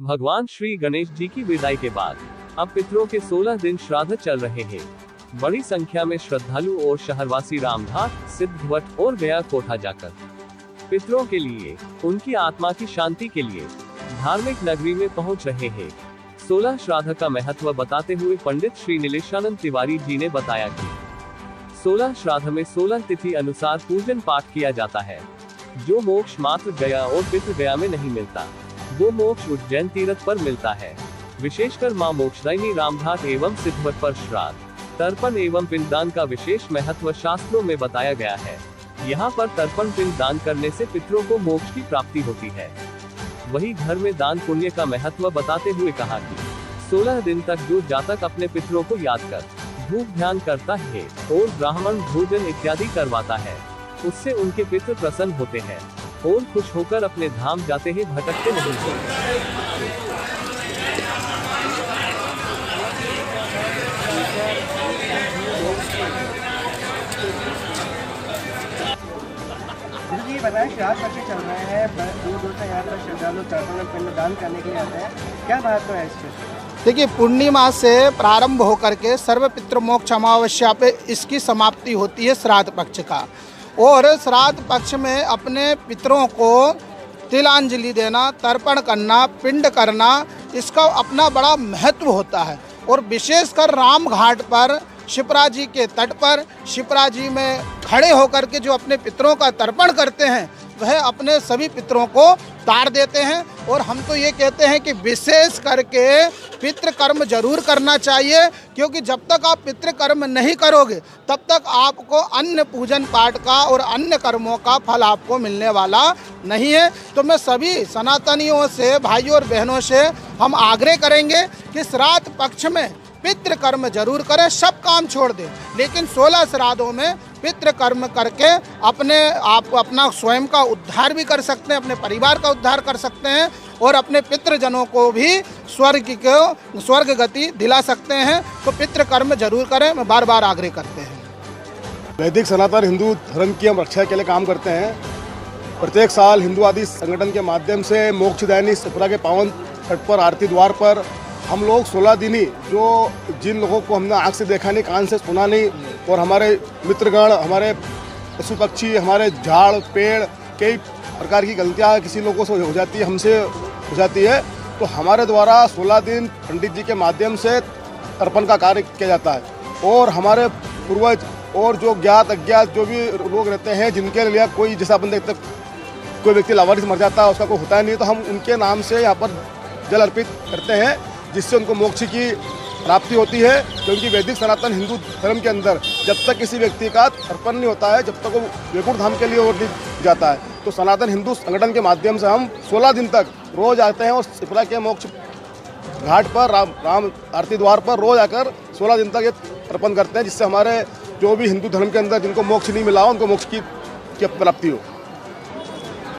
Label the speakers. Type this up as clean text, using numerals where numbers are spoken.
Speaker 1: भगवान श्री गणेश जी की विदाई के बाद अब पितरों के 16 दिन श्राद्ध चल रहे हैं। बड़ी संख्या में श्रद्धालु और शहरवासी रामघाट, सिद्धवट और गया कोठा जाकर पितरों के लिए, उनकी आत्मा की शांति के लिए धार्मिक नगरी में पहुंच रहे हैं। 16 श्राद्ध का महत्व बताते हुए पंडित श्री नीलेशानंद तिवारी जी ने बताया कि 16 श्राद्ध में 16 तिथि अनुसार पूजन पाठ किया जाता है। जो मोक्ष मात्र गया और पितृ गया में नहीं मिलता, वो मोक्ष उज्जैन तीर्थ पर मिलता है। विशेषकर मां मोक्षदायिनी रामघाट एवं सिद्धवट पर श्राद्ध, तर्पण एवं पिंडदान का विशेष महत्व शास्त्रों में बताया गया है। यहाँ पर तर्पण पिंड दान करने से पितरों को मोक्ष की प्राप्ति होती है। वही घर में दान पुण्य का महत्व बताते हुए कहा कि 16 दिन तक जो जातक अपने पितरों को याद कर धूप ध्यान करता है और ब्राह्मण भोजन इत्यादि करवाता है, उससे उनके पितृ प्रसन्न होते हैं और खुश होकर अपने धाम जाते हैं, भटकते नहीं हैं।
Speaker 2: जी बताएं, श्राद्ध पक्ष चल रहे हैं, दूर दूर से यहाँ पर श्रद्धालु तर्पण पिंड दान करने के लिए आते हैं, क्या महत्व है इसके?
Speaker 3: देखिए, पूर्णिमा से प्रारंभ होकर के सर्व पितृ मोक्ष अमावस्या पे इसकी समाप्ति होती है श्राद्ध पक्ष का। और श्राद्ध पक्ष में अपने पितरों को तिलांजलि देना, तर्पण करना, पिंड करना, इसका अपना बड़ा महत्व होता है। और विशेषकर राम घाट पर शिप्रा जी के तट पर शिप्रा जी में खड़े होकर के जो अपने पितरों का तर्पण करते हैं, वह अपने सभी पितरों को तार देते हैं। और हम तो ये कहते हैं कि विशेष करके पितृ कर्म जरूर करना चाहिए, क्योंकि जब तक आप पितृ कर्म नहीं करोगे तब तक आपको अन्य पूजन पाठ का और अन्य कर्मों का फल आपको मिलने वाला नहीं है। तो मैं सभी सनातनियों से, भाइयों और बहनों से हम आग्रह करेंगे कि श्राद्ध पक्ष में पितृ कर्म जरूर करें, सब काम छोड़ दें, लेकिन 16 श्राद्धों में पितृ कर्म करके आप अपना स्वयं का उद्धार भी कर सकते हैं, अपने परिवार का उद्धार कर सकते हैं और अपने पितृजनों को भी स्वर्ग गति दिला सकते हैं। तो पितृ कर्म जरूर करें, मैं बार बार आग्रह करते हैं।
Speaker 4: वैदिक सनातन हिंदू धर्म की हम रक्षा के लिए काम करते हैं। प्रत्येक साल हिंदू आदि संगठन के माध्यम से मोक्षदायिनी शिप्रा के पावन तट पर, आरती द्वार पर हम लोग 16 दिन ही, जो जिन लोगों को हमने आँख से देखा नहीं, कान से सुना नहीं, और हमारे मित्रगण, हमारे पशु पक्षी, हमारे झाड़ पेड़, कई प्रकार की गलतियाँ किसी लोगों से हो जाती है, हमसे हो जाती है, तो हमारे द्वारा 16 दिन पंडित जी के माध्यम से तर्पण का कार्य किया जाता है। और हमारे पूर्वज और जो ज्ञात अज्ञात जो भी लोग रहते हैं, जिनके लिए कोई, जैसा अपन देखते कोई व्यक्ति लावारिस मर जाता है, उसका कोई होता नहीं, तो हम उनके नाम से यहाँ पर जल अर्पित करते हैं, जिससे उनको मोक्ष की प्राप्ति होती है। क्योंकि वैदिक सनातन हिंदू धर्म के अंदर जब तक किसी व्यक्ति का तर्पण नहीं होता है, जब तक वो वैकुंठ धाम के लिए और नहीं जाता है, तो सनातन हिंदू संगठन के माध्यम से हम 16 दिन तक रोज आते हैं और शिप्रा के मोक्ष घाट पर, राम आरती द्वार पर रोज आकर 16 दिन तक ये तर्पण करते हैं, जिससे हमारे जो भी हिंदू धर्म के अंदर जिनको मोक्ष नहीं मिला हो, उनको मोक्ष की प्राप्ति हो।